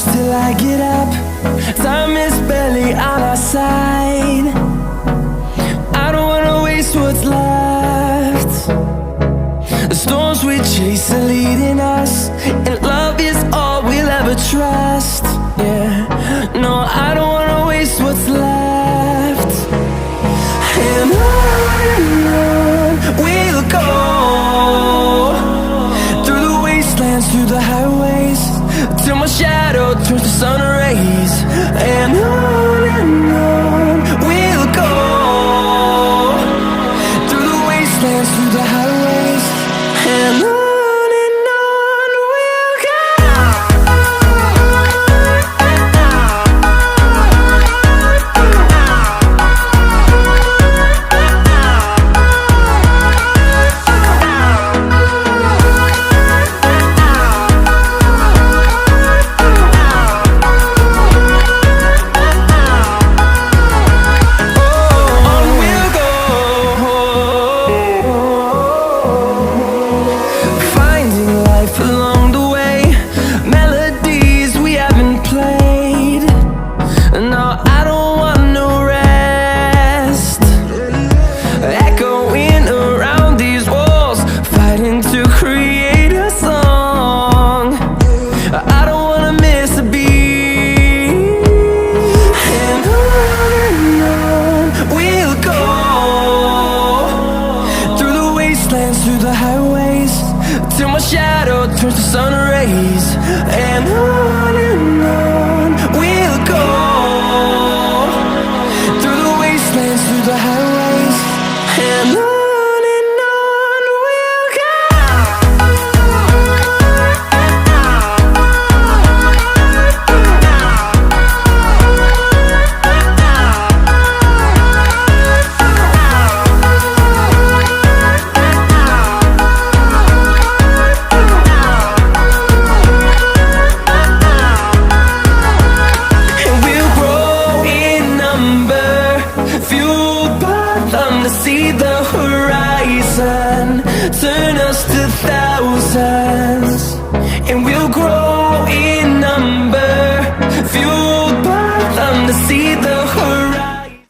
push till I get up. Time is barely on our side. I don't wanna waste what's left. The storms we chase are leading us, and love is all we'll ever trust. Yeah, no, I don't wanna waste what's left. And on we'll go, through the wastelands, through the highways, till my shadow turns to sun rays. And on we'll go, through the wastelands, through the highways, and on we'll go. Through the highways, till my shadow turns to sun rays. And on we'll go, through the wastelands, through the highways, and on we'll go. See the horizon, turn us to thousands, and we'll grow in number, fuel